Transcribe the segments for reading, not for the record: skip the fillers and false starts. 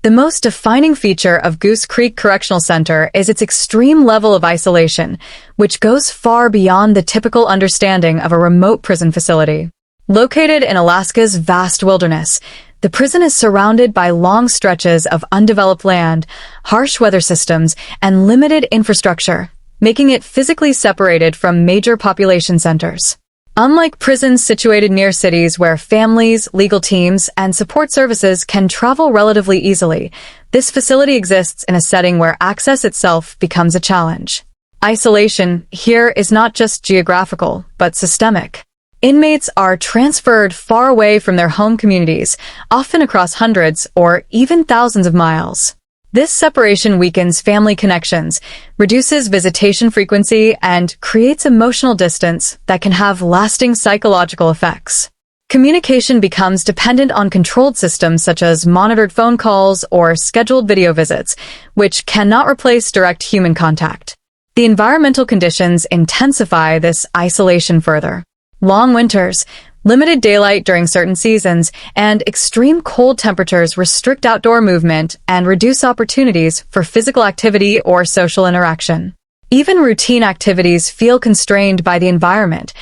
The most defining feature of Goose Creek Correctional Center is its extreme level of isolation, which goes far beyond the typical understanding of a remote prison facility. Located in Alaska's vast wilderness, the prison is surrounded by long stretches of undeveloped land, harsh weather systems, and limited infrastructure, making it physically separated from major population centers. Unlike prisons situated near cities where families, legal teams, and support services can travel relatively easily, this facility exists in a setting where access itself becomes a challenge. Isolation here is not just geographical, but systemic. Inmates are transferred far away from their home communities, often across hundreds or even thousands of miles. This separation weakens family connections, reduces visitation frequency, and creates emotional distance that can have lasting psychological effects. Communication becomes dependent on controlled systems such as monitored phone calls or scheduled video visits, which cannot replace direct human contact. The environmental conditions intensify this isolation further. Long winters, limited daylight during certain seasons, and extreme cold temperatures restrict outdoor movement and reduce opportunities for physical activity or social interaction. Even routine activities feel constrained by the environment,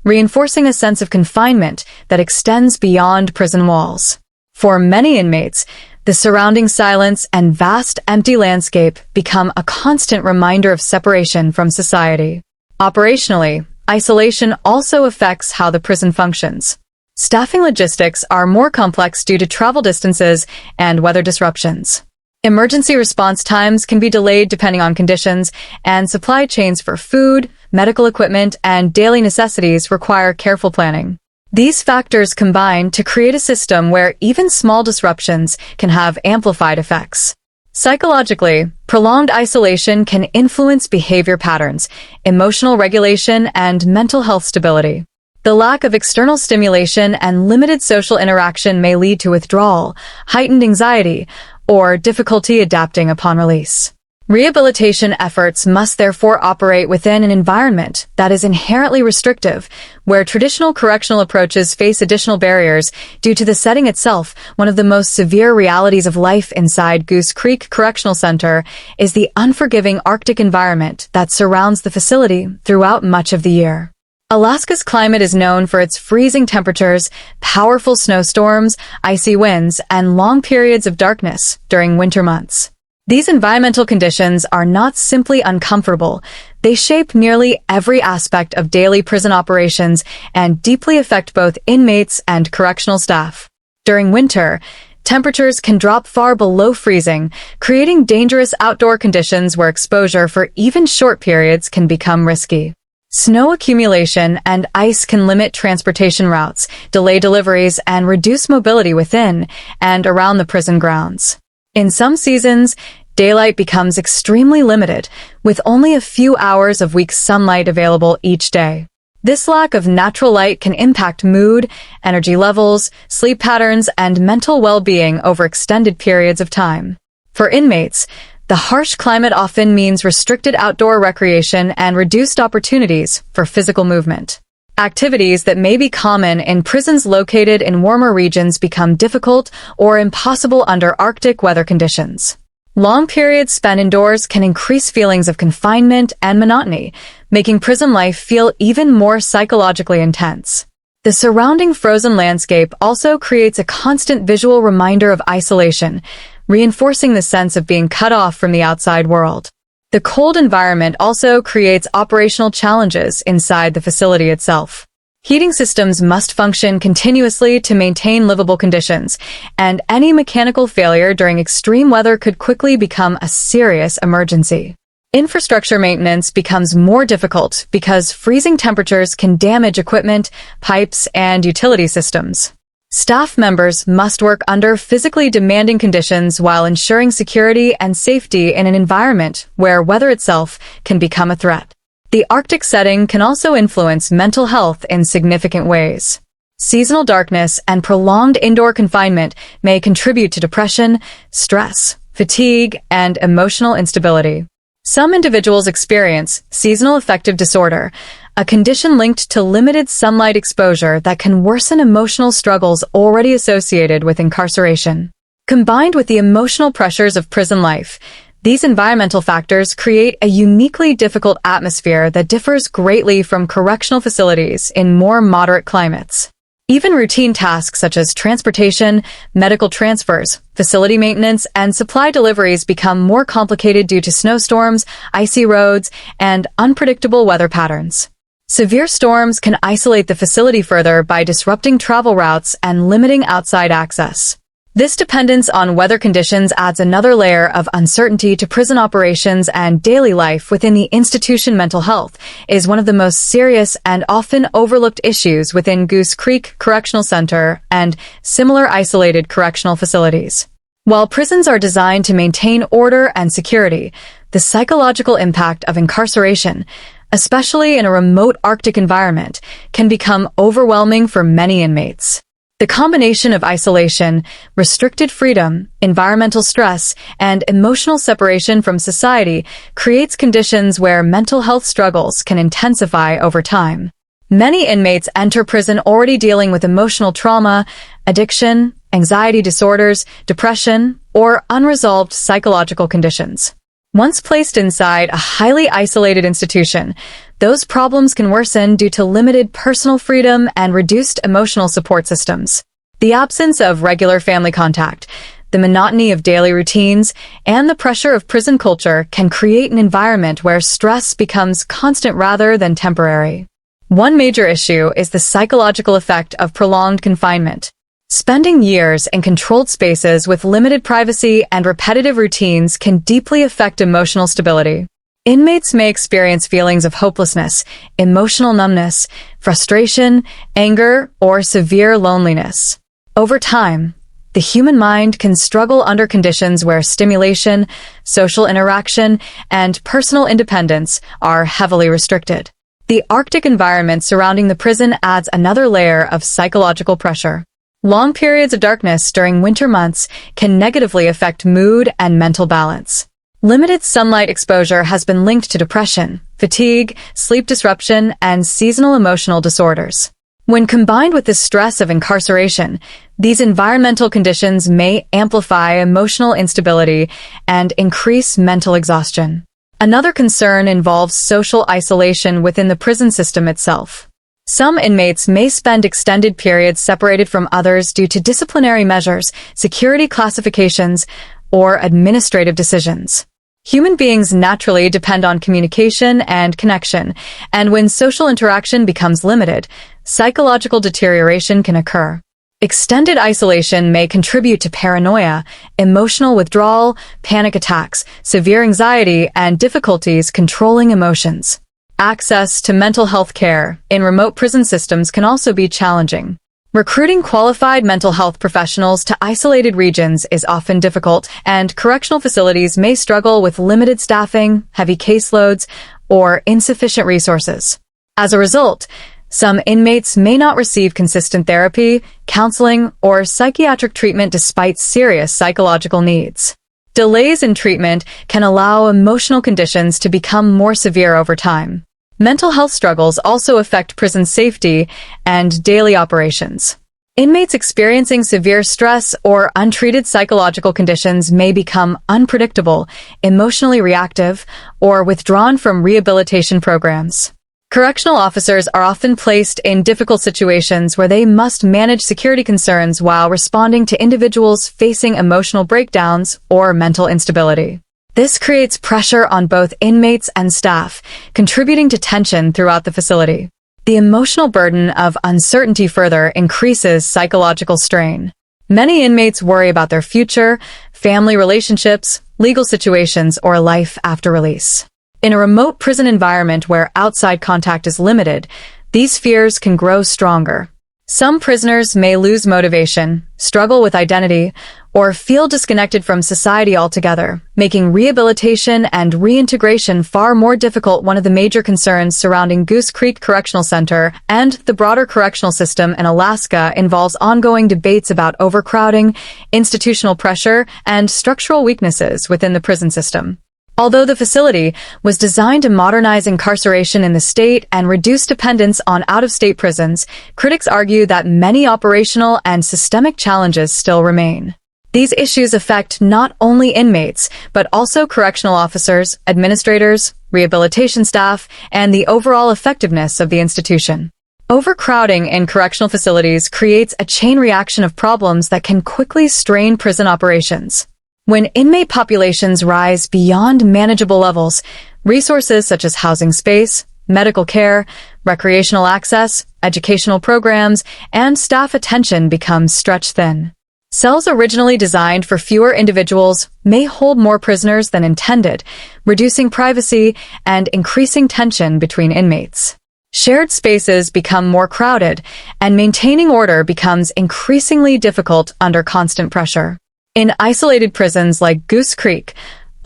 reinforcing a sense of confinement that extends beyond prison walls. For many inmates, the surrounding silence and vast empty landscape become a constant reminder of separation from society. Operationally, isolation also affects how the prison functions. Staffing logistics are more complex due to travel distances and weather disruptions. Emergency response times can be delayed depending on conditions, and supply chains for food, medical equipment, and daily necessities require careful planning. These factors combine to create a system where even small disruptions can have amplified effects. Psychologically, prolonged isolation can influence behavior patterns, emotional regulation, and mental health stability. The lack of external stimulation and limited social interaction may lead to withdrawal, heightened anxiety, or difficulty adapting upon release. Rehabilitation efforts must therefore operate within an environment that is inherently restrictive, where traditional correctional approaches face additional barriers due to the setting itself. One of the most severe realities of life inside Goose Creek Correctional Center is the unforgiving Arctic environment that surrounds the facility throughout much of the year. Alaska's climate is known for its freezing temperatures, powerful snowstorms, icy winds, and long periods of darkness during winter months. These environmental conditions are not simply uncomfortable, they shape nearly every aspect of daily prison operations and deeply affect both inmates and correctional staff. During winter, temperatures can drop far below freezing, creating dangerous outdoor conditions where exposure for even short periods can become risky. Snow accumulation and ice can limit transportation routes, delay deliveries, and reduce mobility within and around the prison grounds. In some seasons, daylight becomes extremely limited, with only a few hours of weak sunlight available each day. This lack of natural light can impact mood, energy levels, sleep patterns, and mental well-being over extended periods of time. For inmates, the harsh climate often means restricted outdoor recreation and reduced opportunities for physical movement. Activities that may be common in prisons located in warmer regions become difficult or impossible under Arctic weather conditions. Long periods spent indoors can increase feelings of confinement and monotony, making prison life feel even more psychologically intense. The surrounding frozen landscape also creates a constant visual reminder of isolation, reinforcing the sense of being cut off from the outside world. The cold environment also creates operational challenges inside the facility itself. Heating systems must function continuously to maintain livable conditions, and any mechanical failure during extreme weather could quickly become a serious emergency. Infrastructure maintenance becomes more difficult because freezing temperatures can damage equipment, pipes, and utility systems. Staff members must work under physically demanding conditions while ensuring security and safety in an environment where weather itself can become a threat. The Arctic setting can also influence mental health in significant ways. Seasonal darkness and prolonged indoor confinement may contribute to depression, stress, fatigue, and emotional instability. Some individuals experience seasonal affective disorder, a condition linked to limited sunlight exposure that can worsen emotional struggles already associated with incarceration. Combined with the emotional pressures of prison life, these environmental factors create a uniquely difficult atmosphere that differs greatly from correctional facilities in more moderate climates. Even routine tasks such as transportation, medical transfers, facility maintenance, and supply deliveries become more complicated due to snowstorms, icy roads, and unpredictable weather patterns. Severe storms can isolate the facility further by disrupting travel routes and limiting outside access. This dependence on weather conditions adds another layer of uncertainty to prison operations, and daily life within the institution. Mental health is one of the most serious and often overlooked issues within Goose Creek Correctional Center and similar isolated correctional facilities. While prisons are designed to maintain order and security, the psychological impact of incarceration, especially in a remote Arctic environment, can become overwhelming for many inmates. The combination of isolation, restricted freedom, environmental stress, and emotional separation from society creates conditions where mental health struggles can intensify over time. Many inmates enter prison already dealing with emotional trauma, addiction, anxiety disorders, depression, or unresolved psychological conditions. Once placed inside a highly isolated institution, those problems can worsen due to limited personal freedom and reduced emotional support systems. The absence of regular family contact, the monotony of daily routines, and the pressure of prison culture can create an environment where stress becomes constant rather than temporary. One major issue is the psychological effect of prolonged confinement. Spending years in controlled spaces with limited privacy and repetitive routines can deeply affect emotional stability. Inmates may experience feelings of hopelessness, emotional numbness, frustration, anger, or severe loneliness. Over time, the human mind can struggle under conditions where stimulation, social interaction, and personal independence are heavily restricted. The Arctic environment surrounding the prison adds another layer of psychological pressure. Long periods of darkness during winter months can negatively affect mood and mental balance. Limited sunlight exposure has been linked to depression, fatigue, sleep disruption, and seasonal emotional disorders. When combined with the stress of incarceration, these environmental conditions may amplify emotional instability and increase mental exhaustion. Another concern involves social isolation within the prison system itself. Some inmates may spend extended periods separated from others due to disciplinary measures, security classifications, or administrative decisions. Human beings naturally depend on communication and connection, and when social interaction becomes limited, psychological deterioration can occur. Extended isolation may contribute to paranoia, emotional withdrawal, panic attacks, severe anxiety, and difficulties controlling emotions. Access to mental health care in remote prison systems can also be challenging. Recruiting qualified mental health professionals to isolated regions is often difficult, and correctional facilities may struggle with limited staffing, heavy caseloads, or insufficient resources. As a result, some inmates may not receive consistent therapy, counseling, or psychiatric treatment despite serious psychological needs. Delays in treatment can allow emotional conditions to become more severe over time. Mental health struggles also affect prison safety and daily operations. Inmates experiencing severe stress or untreated psychological conditions may become unpredictable, emotionally reactive, or withdrawn from rehabilitation programs. Correctional officers are often placed in difficult situations where they must manage security concerns while responding to individuals facing emotional breakdowns or mental instability. This creates pressure on both inmates and staff, contributing to tension throughout the facility. The emotional burden of uncertainty further increases psychological strain. Many inmates worry about their future, family relationships, legal situations, or life after release. In a remote prison environment where outside contact is limited, these fears can grow stronger. Some prisoners may lose motivation, struggle with identity, or feel disconnected from society altogether, making rehabilitation and reintegration far more difficult. One of the major concerns surrounding Goose Creek Correctional Center and the broader correctional system in Alaska involves ongoing debates about overcrowding, institutional pressure, and structural weaknesses within the prison system. Although the facility was designed to modernize incarceration in the state and reduce dependence on out-of-state prisons, critics argue that many operational and systemic challenges still remain. These issues affect not only inmates, but also correctional officers, administrators, rehabilitation staff, and the overall effectiveness of the institution. Overcrowding in correctional facilities creates a chain reaction of problems that can quickly strain prison operations. When inmate populations rise beyond manageable levels, resources such as housing space, medical care, recreational access, educational programs, and staff attention become stretched thin. Cells originally designed for fewer individuals may hold more prisoners than intended, reducing privacy and increasing tension between inmates. Shared spaces become more crowded, and maintaining order becomes increasingly difficult under constant pressure. In isolated prisons like Goose Creek,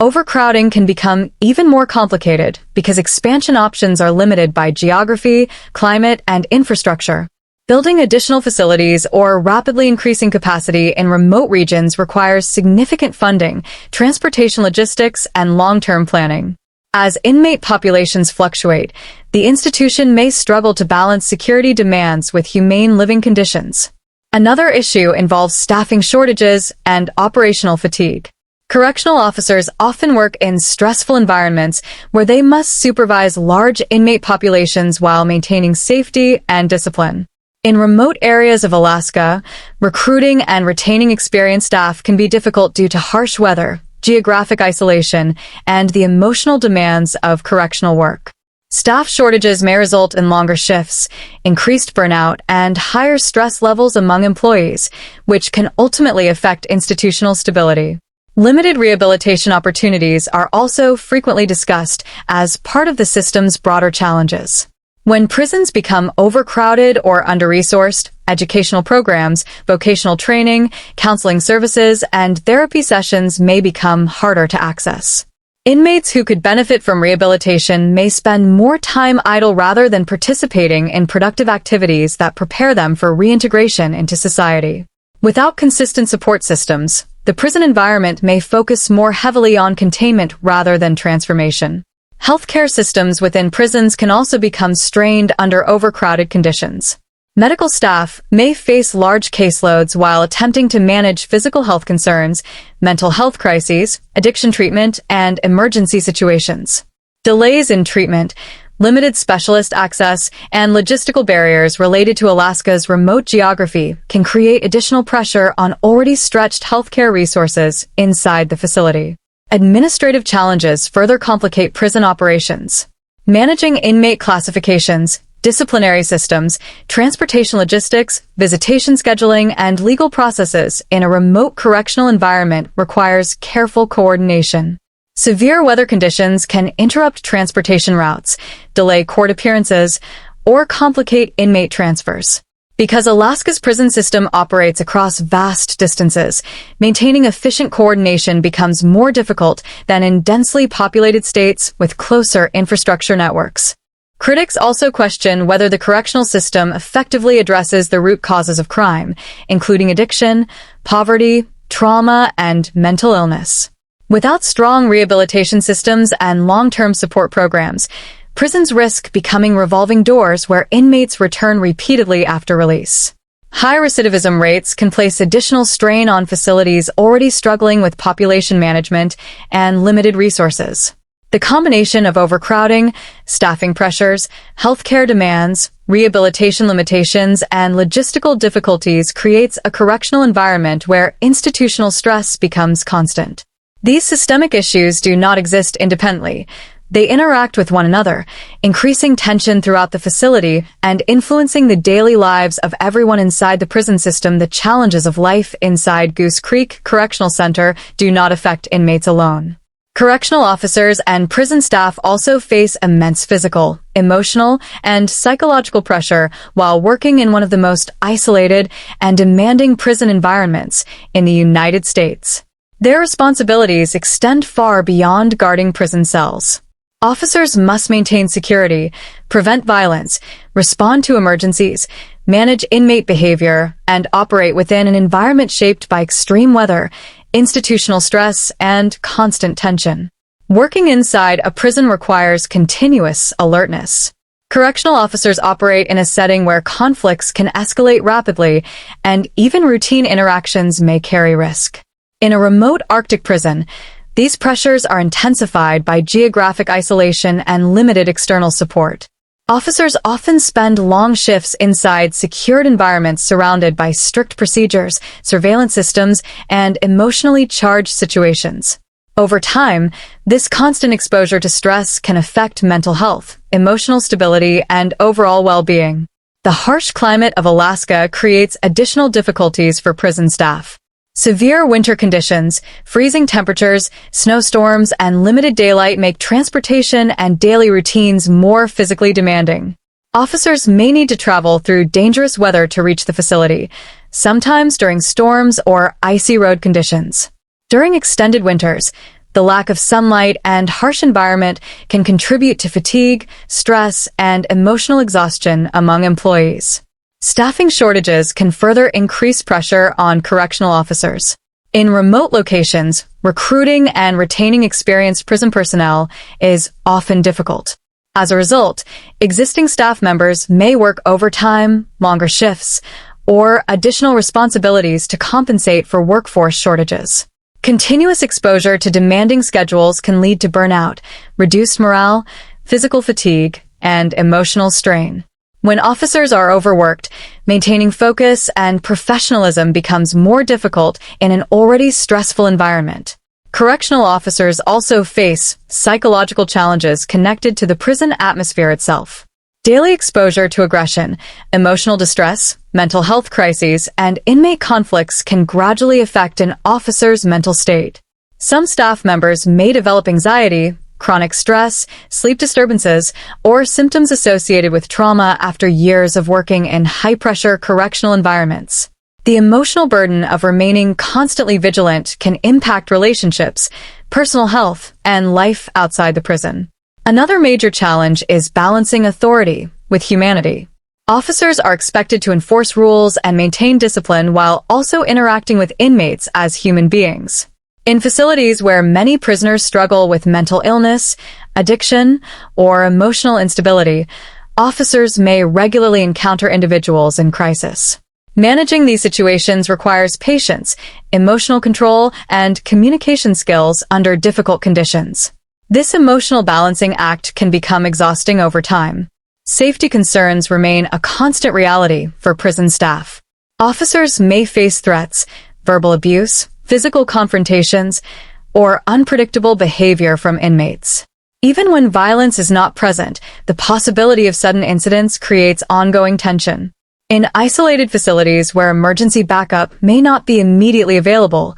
overcrowding can become even more complicated because expansion options are limited by geography, climate, and infrastructure. Building additional facilities or rapidly increasing capacity in remote regions requires significant funding, transportation logistics, and long-term planning. As inmate populations fluctuate, the institution may struggle to balance security demands with humane living conditions. Another issue involves staffing shortages and operational fatigue. Correctional officers often work in stressful environments where they must supervise large inmate populations while maintaining safety and discipline. In remote areas of Alaska, recruiting and retaining experienced staff can be difficult due to harsh weather, geographic isolation, and the emotional demands of correctional work. Staff shortages may result in longer shifts, increased burnout, and higher stress levels among employees, which can ultimately affect institutional stability. Limited rehabilitation opportunities are also frequently discussed as part of the system's broader challenges. When prisons become overcrowded or under-resourced, educational programs, vocational training, counseling services, and therapy sessions may become harder to access. Inmates who could benefit from rehabilitation may spend more time idle rather than participating in productive activities that prepare them for reintegration into society. Without consistent support systems, the prison environment may focus more heavily on containment rather than transformation. Healthcare systems within prisons can also become strained under overcrowded conditions. Medical staff may face large caseloads while attempting to manage physical health concerns, mental health crises, addiction treatment, and emergency situations. Delays in treatment, limited specialist access, and logistical barriers related to Alaska's remote geography can create additional pressure on already stretched healthcare resources inside the facility. Administrative challenges further complicate prison operations. Managing inmate classifications, disciplinary systems, transportation logistics, visitation scheduling, and legal processes in a remote correctional environment requires careful coordination. Severe weather conditions can interrupt transportation routes, delay court appearances, or complicate inmate transfers. Because Alaska's prison system operates across vast distances, maintaining efficient coordination becomes more difficult than in densely populated states with closer infrastructure networks. Critics also question whether the correctional system effectively addresses the root causes of crime, including addiction, poverty, trauma, and mental illness. Without strong rehabilitation systems and long-term support programs, prisons risk becoming revolving doors where inmates return repeatedly after release. High recidivism rates can place additional strain on facilities already struggling with population management and limited resources. The combination of overcrowding, staffing pressures, healthcare demands, rehabilitation limitations, and logistical difficulties creates a correctional environment where institutional stress becomes constant. These systemic issues do not exist independently. They interact with one another, increasing tension throughout the facility and influencing the daily lives of everyone inside the prison system. The challenges of life inside Goose Creek Correctional Center do not affect inmates alone. Correctional officers and prison staff also face immense physical, emotional, and psychological pressure while working in one of the most isolated and demanding prison environments in the United States. Their responsibilities extend far beyond guarding prison cells. Officers must maintain security, prevent violence, respond to emergencies, manage inmate behavior, and operate within an environment shaped by extreme weather, institutional stress, and constant tension. Working inside a prison requires continuous alertness. Correctional officers operate in a setting where conflicts can escalate rapidly, and even routine interactions may carry risk. In a remote Arctic prison, these pressures are intensified by geographic isolation and limited external support. Officers often spend long shifts inside secured environments surrounded by strict procedures, surveillance systems, and emotionally charged situations. Over time, this constant exposure to stress can affect mental health, emotional stability, and overall well-being. The harsh climate of Alaska creates additional difficulties for prison staff. Severe winter conditions, freezing temperatures, snowstorms, and limited daylight make transportation and daily routines more physically demanding. Officers may need to travel through dangerous weather to reach the facility, sometimes during storms or icy road conditions. During extended winters, the lack of sunlight and harsh environment can contribute to fatigue, stress, and emotional exhaustion among employees. Staffing shortages can further increase pressure on correctional officers. In remote locations, recruiting and retaining experienced prison personnel is often difficult. As a result, existing staff members may work overtime, longer shifts, or additional responsibilities to compensate for workforce shortages. Continuous exposure to demanding schedules can lead to burnout, reduced morale, physical fatigue, and emotional strain. When officers are overworked, maintaining focus and professionalism becomes more difficult in an already stressful environment. Correctional officers also face psychological challenges connected to the prison atmosphere itself. Daily exposure to aggression, emotional distress, mental health crises, and inmate conflicts can gradually affect an officer's mental state. Some staff members may develop anxiety, chronic stress, sleep disturbances, or symptoms associated with trauma after years of working in high-pressure correctional environments. The emotional burden of remaining constantly vigilant can impact relationships, personal health, and life outside the prison. Another major challenge is balancing authority with humanity. Officers are expected to enforce rules and maintain discipline while also interacting with inmates as human beings. In facilities where many prisoners struggle with mental illness, addiction, or emotional instability, officers may regularly encounter individuals in crisis. Managing these situations requires patience, emotional control, and communication skills under difficult conditions. This emotional balancing act can become exhausting over time. Safety concerns remain a constant reality for prison staff. Officers may face threats, verbal abuse, physical confrontations, or unpredictable behavior from inmates. Even when violence is not present, the possibility of sudden incidents creates ongoing tension. In isolated facilities where emergency backup may not be immediately available,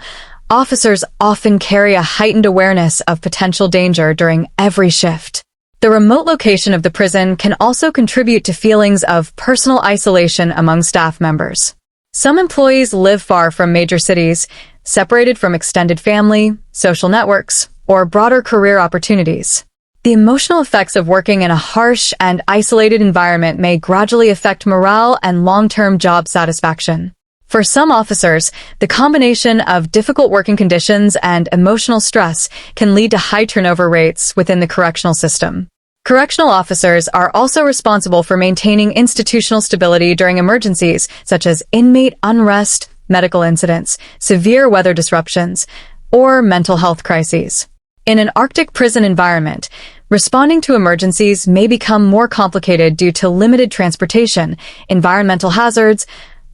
officers often carry a heightened awareness of potential danger during every shift. The remote location of the prison can also contribute to feelings of personal isolation among staff members. Some employees live far from major cities, separated from extended family, social networks, or broader career opportunities. The emotional effects of working in a harsh and isolated environment may gradually affect morale and long-term job satisfaction. For some officers, the combination of difficult working conditions and emotional stress can lead to high turnover rates within the correctional system. Correctional officers are also responsible for maintaining institutional stability during emergencies such as inmate unrest, medical incidents, severe weather disruptions, or mental health crises. In an Arctic prison environment, responding to emergencies may become more complicated due to limited transportation, environmental hazards,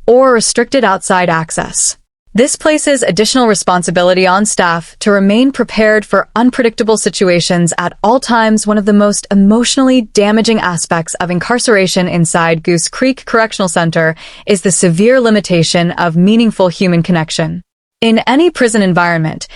or restricted outside access. This places additional responsibility on staff to remain prepared for unpredictable situations at all times. One of the most emotionally damaging aspects of incarceration inside Goose Creek Correctional Center is the severe limitation of meaningful human connection. In any prison environment,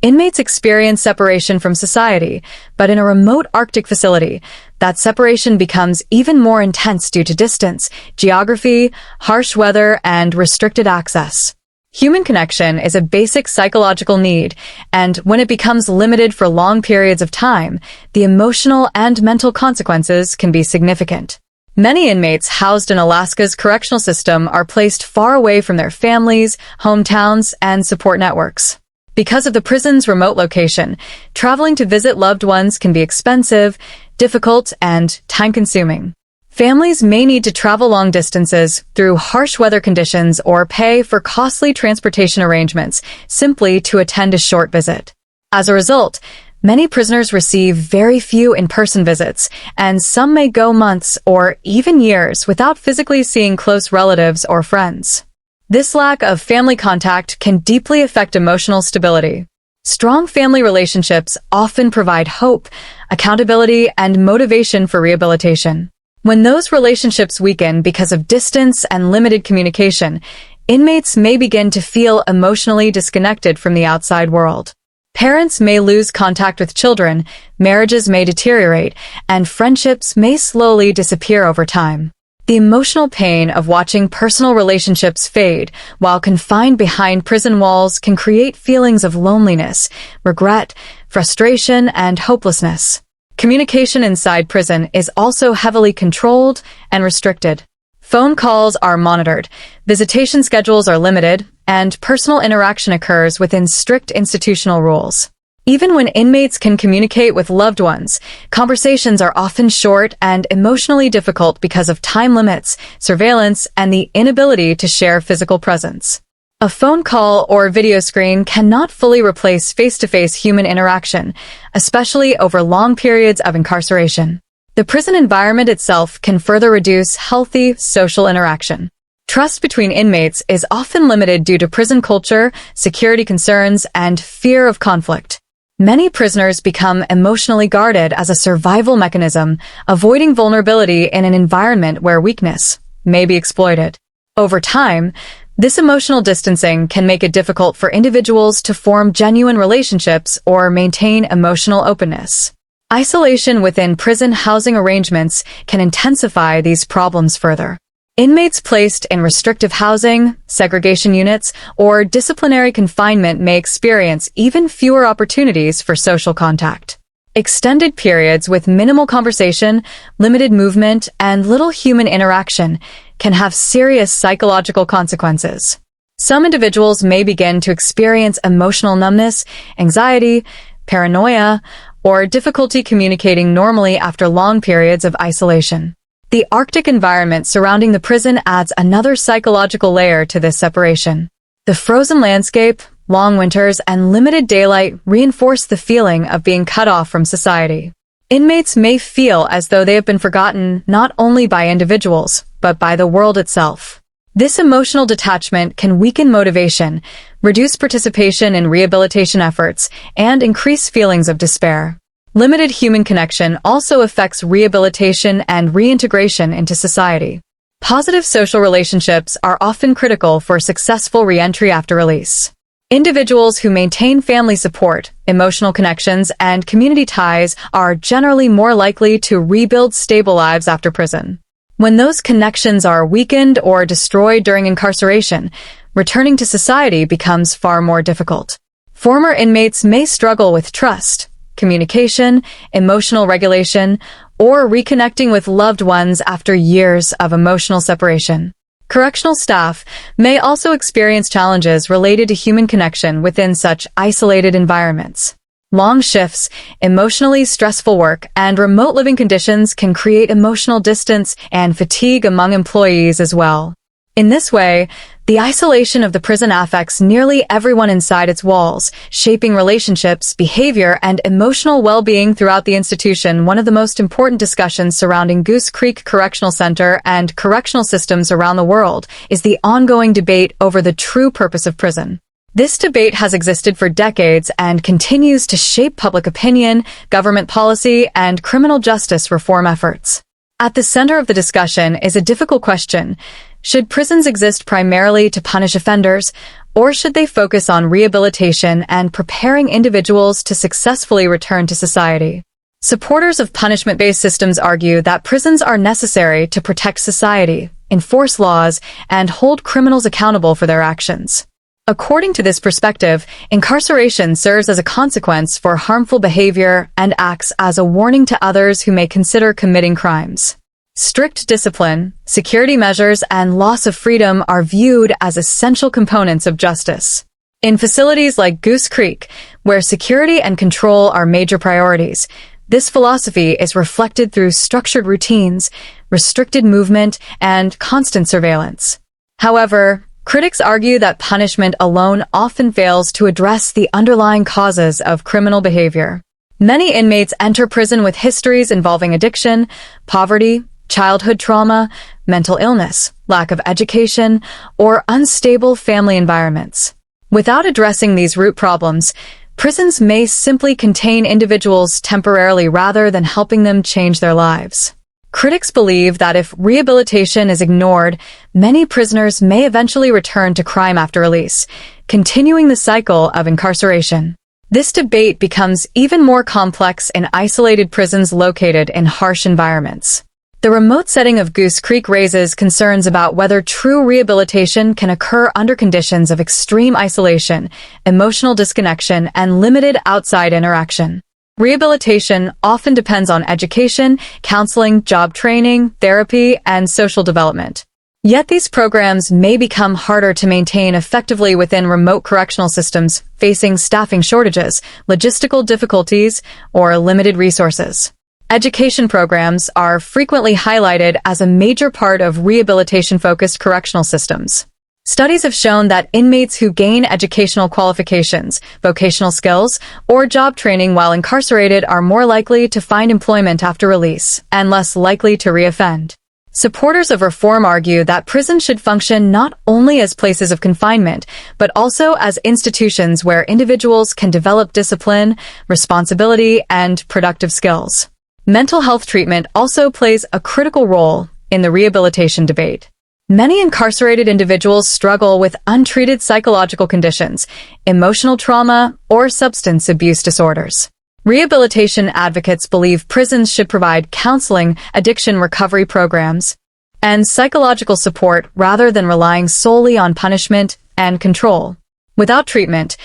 inmates experience separation from society, but in a remote Arctic facility, that separation becomes even more intense due to distance, geography, harsh weather, and restricted access. Human connection is a basic psychological need, and when it becomes limited for long periods of time, the emotional and mental consequences can be significant. Many inmates housed in Alaska's correctional system are placed far away from their families, hometowns, and support networks. Because of the prison's remote location, traveling to visit loved ones can be expensive, difficult, and time-consuming. Families may need to travel long distances through harsh weather conditions or pay for costly transportation arrangements simply to attend a short visit. As a result, many prisoners receive very few in-person visits, and some may go months or even years without physically seeing close relatives or friends. This lack of family contact can deeply affect emotional stability. Strong family relationships often provide hope, accountability, and motivation for rehabilitation. When those relationships weaken because of distance and limited communication, inmates may begin to feel emotionally disconnected from the outside world. Parents may lose contact with children, marriages may deteriorate, and friendships may slowly disappear over time. The emotional pain of watching personal relationships fade while confined behind prison walls can create feelings of loneliness, regret, frustration, and hopelessness. Communication inside prison is also heavily controlled and restricted. Phone calls are monitored, visitation schedules are limited, and personal interaction occurs within strict institutional rules. Even when inmates can communicate with loved ones, conversations are often short and emotionally difficult because of time limits, surveillance, and the inability to share physical presence. A phone call or video screen cannot fully replace face-to-face human interaction, especially over long periods of incarceration. The prison environment itself can further reduce healthy social interaction. Trust between inmates is often limited due to prison culture, security concerns, and fear of conflict. Many prisoners become emotionally guarded as a survival mechanism, avoiding vulnerability in an environment where weakness may be exploited. Over time, this emotional distancing can make it difficult for individuals to form genuine relationships or maintain emotional openness. Isolation within prison housing arrangements can intensify these problems further. Inmates placed in restrictive housing, segregation units, or disciplinary confinement may experience even fewer opportunities for social contact. Extended periods with minimal conversation, limited movement, and little human interaction can have serious psychological consequences. Some individuals may begin to experience emotional numbness, anxiety, paranoia, or difficulty communicating normally after long periods of isolation. The Arctic environment surrounding the prison adds another psychological layer to this separation. The frozen landscape, long winters, and limited daylight reinforce the feeling of being cut off from society. Inmates may feel as though they have been forgotten not only by individuals, but by the world itself. This emotional detachment can weaken motivation, reduce participation in rehabilitation efforts, and increase feelings of despair. Limited human connection also affects rehabilitation and reintegration into society. Positive social relationships are often critical for successful reentry after release. Individuals who maintain family support, emotional connections, and community ties are generally more likely to rebuild stable lives after prison. When those connections are weakened or destroyed during incarceration, returning to society becomes far more difficult. Former inmates may struggle with trust, communication, emotional regulation, or reconnecting with loved ones after years of emotional separation. Correctional staff may also experience challenges related to human connection within such isolated environments. Long shifts, emotionally stressful work, and remote living conditions can create emotional distance and fatigue among employees as well. In this way, the isolation of the prison affects nearly everyone inside its walls, shaping relationships, behavior, and emotional well-being throughout the institution. One of the most important discussions surrounding Goose Creek Correctional Center and correctional systems around the world is the ongoing debate over the true purpose of prison. This debate has existed for decades and continues to shape public opinion, government policy, and criminal justice reform efforts. At the center of the discussion is a difficult question. Should prisons exist primarily to punish offenders, or should they focus on rehabilitation and preparing individuals to successfully return to society? Supporters of punishment-based systems argue that prisons are necessary to protect society, enforce laws, and hold criminals accountable for their actions. According to this perspective, incarceration serves as a consequence for harmful behavior and acts as a warning to others who may consider committing crimes. Strict discipline, security measures, and loss of freedom are viewed as essential components of justice. In facilities like Goose Creek, where security and control are major priorities, This philosophy is reflected through structured routines, restricted movement, and constant surveillance. However, critics argue that punishment alone often fails to address the underlying causes of criminal behavior. Many inmates enter prison with histories involving addiction, poverty, childhood trauma, mental illness, lack of education, or unstable family environments. Without addressing these root problems, prisons may simply contain individuals temporarily rather than helping them change their lives. Critics believe that if rehabilitation is ignored, many prisoners may eventually return to crime after release, continuing the cycle of incarceration. This debate becomes even more complex in isolated prisons located in harsh environments. The remote setting of Goose Creek raises concerns about whether true rehabilitation can occur under conditions of extreme isolation, emotional disconnection, and limited outside interaction. Rehabilitation often depends on education, counseling, job training, therapy, and social development. Yet these programs may become harder to maintain effectively within remote correctional systems facing staffing shortages, logistical difficulties, or limited resources. Education programs are frequently highlighted as a major part of rehabilitation-focused correctional systems. Studies have shown that inmates who gain educational qualifications, vocational skills, or job training while incarcerated are more likely to find employment after release and less likely to reoffend. Supporters of reform argue that prisons should function not only as places of confinement, but also as institutions where individuals can develop discipline, responsibility, and productive skills. Mental health treatment also plays a critical role in the rehabilitation debate. Many incarcerated individuals struggle with untreated psychological conditions, emotional trauma, or substance abuse disorders. Rehabilitation advocates believe prisons should provide counseling, addiction recovery programs, and psychological support rather than relying solely on punishment and control. Without treatment,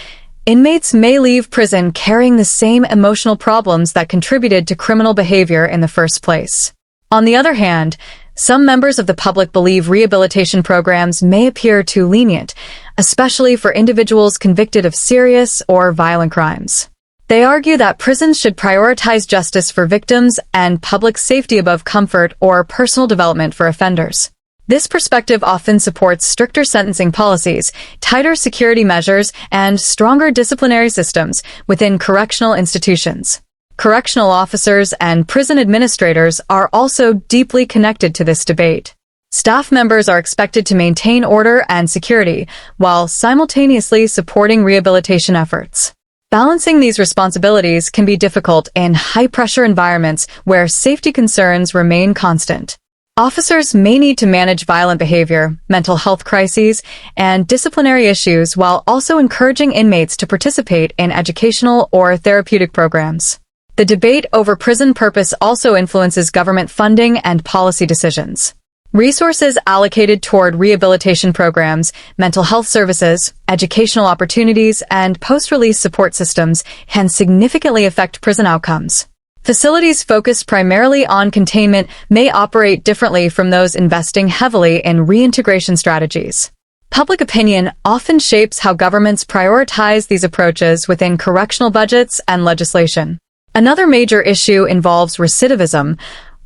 inmates may leave prison carrying the same emotional problems that contributed to criminal behavior in the first place. On the other hand, some members of the public believe rehabilitation programs may appear too lenient, especially for individuals convicted of serious or violent crimes. They argue that prisons should prioritize justice for victims and public safety above comfort or personal development for offenders. This perspective often supports stricter sentencing policies, tighter security measures, and stronger disciplinary systems within correctional institutions. Correctional officers and prison administrators are also deeply connected to this debate. Staff members are expected to maintain order and security while simultaneously supporting rehabilitation efforts. Balancing these responsibilities can be difficult in high-pressure environments where safety concerns remain constant. Officers may need to manage violent behavior, mental health crises, and disciplinary issues while also encouraging inmates to participate in educational or therapeutic programs. The debate over prison purpose also influences government funding and policy decisions. Resources allocated toward rehabilitation programs, mental health services, educational opportunities, and post-release support systems can significantly affect prison outcomes. Facilities focused primarily on containment may operate differently from those investing heavily in reintegration strategies. Public opinion often shapes how governments prioritize these approaches within correctional budgets and legislation. Another major issue involves recidivism,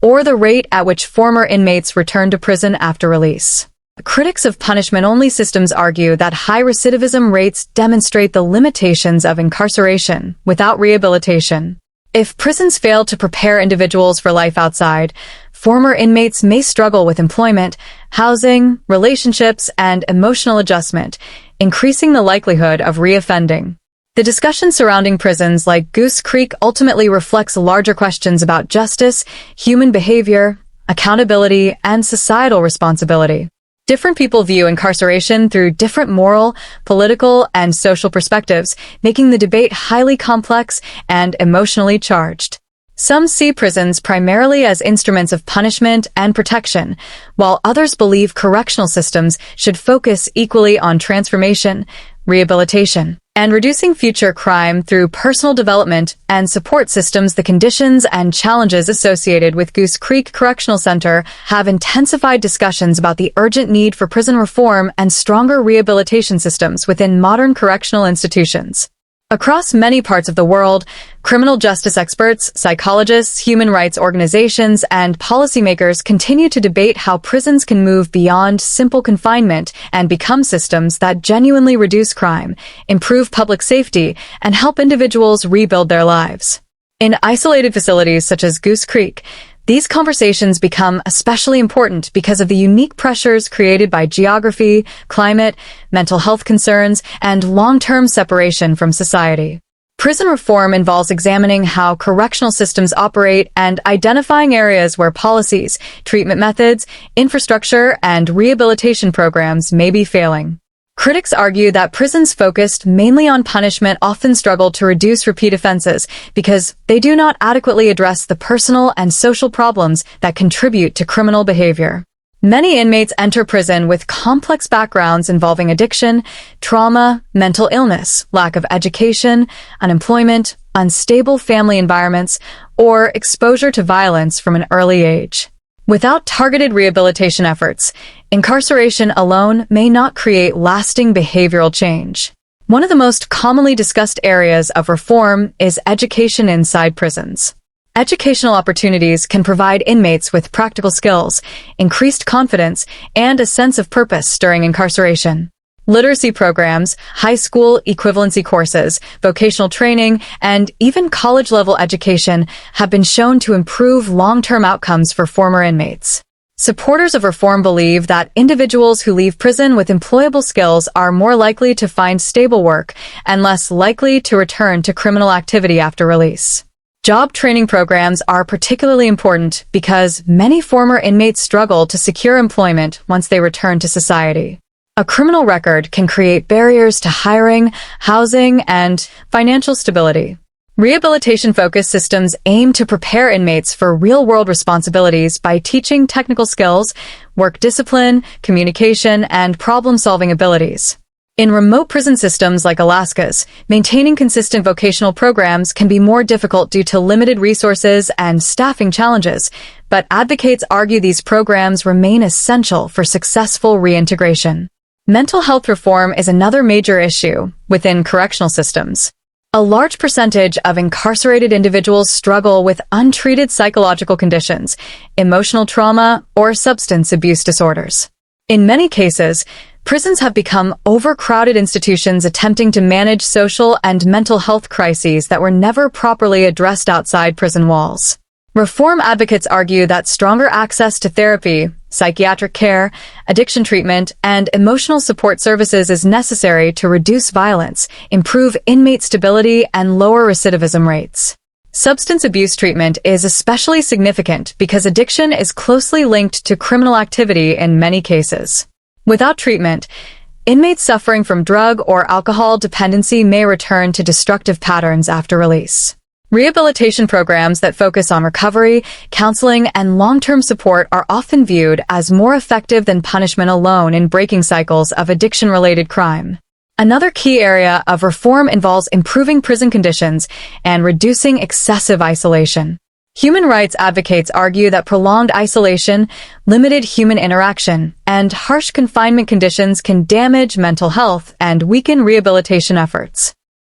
or the rate at which former inmates return to prison after release. Critics of punishment-only systems argue that high recidivism rates demonstrate the limitations of incarceration without rehabilitation. If prisons fail to prepare individuals for life outside, former inmates may struggle with employment, housing, relationships, and emotional adjustment, increasing the likelihood of reoffending. The discussion surrounding prisons like Goose Creek ultimately reflects larger questions about justice, human behavior, accountability, and societal responsibility. Different people view incarceration through different moral, political, and social perspectives, making the debate highly complex and emotionally charged. Some see prisons primarily as instruments of punishment and protection, while others believe correctional systems should focus equally on transformation, rehabilitation, and reducing future crime through personal development and support systems. The conditions and challenges associated with Goose Creek Correctional Center have intensified discussions about the urgent need for prison reform and stronger rehabilitation systems within modern correctional institutions. Across many parts of the world, criminal justice experts, psychologists, human rights organizations, and policymakers continue to debate how prisons can move beyond simple confinement and become systems that genuinely reduce crime, improve public safety, and help individuals rebuild their lives. In isolated facilities such as Goose Creek, these conversations become especially important because of the unique pressures created by geography, climate, mental health concerns, and long-term separation from society. Prison reform involves examining how correctional systems operate and identifying areas where policies, treatment methods, infrastructure, and rehabilitation programs may be failing. Critics argue that prisons focused mainly on punishment often struggle to reduce repeat offenses because they do not adequately address the personal and social problems that contribute to criminal behavior. Many inmates enter prison with complex backgrounds involving addiction, trauma, mental illness, lack of education, unemployment, unstable family environments, or exposure to violence from an early age. Without targeted rehabilitation efforts, incarceration alone may not create lasting behavioral change. One of the most commonly discussed areas of reform is education inside prisons. Educational opportunities can provide inmates with practical skills, increased confidence, and a sense of purpose during incarceration. Literacy programs, high school equivalency courses, vocational training, and even college-level education have been shown to improve long-term outcomes for former inmates. Supporters of reform believe that individuals who leave prison with employable skills are more likely to find stable work and less likely to return to criminal activity after release. Job training programs are particularly important because many former inmates struggle to secure employment once they return to society. A criminal record can create barriers to hiring, housing, and financial stability. Rehabilitation-focused systems aim to prepare inmates for real-world responsibilities by teaching technical skills, work discipline, communication, and problem-solving abilities. In remote prison systems like Alaska's, maintaining consistent vocational programs can be more difficult due to limited resources and staffing challenges, but advocates argue these programs remain essential for successful reintegration. Mental health reform is another major issue within correctional systems. A large percentage of incarcerated individuals struggle with untreated psychological conditions, emotional trauma, or substance abuse disorders. In many cases, prisons have become overcrowded institutions attempting to manage social and mental health crises that were never properly addressed outside prison walls. Reform advocates argue that stronger access to therapy, psychiatric care, addiction treatment, and emotional support services is necessary to reduce violence, improve inmate stability, and lower recidivism rates. Substance abuse treatment is especially significant because addiction is closely linked to criminal activity in many cases. Without treatment, inmates suffering from drug or alcohol dependency may return to destructive patterns after release. Rehabilitation programs that focus on recovery, counseling, and long-term support are often viewed as more effective than punishment alone in breaking cycles of addiction-related crime. Another key area of reform involves improving prison conditions and reducing excessive isolation. Human rights advocates argue that prolonged isolation, limited human interaction, and harsh confinement conditions can damage mental health and weaken rehabilitation efforts.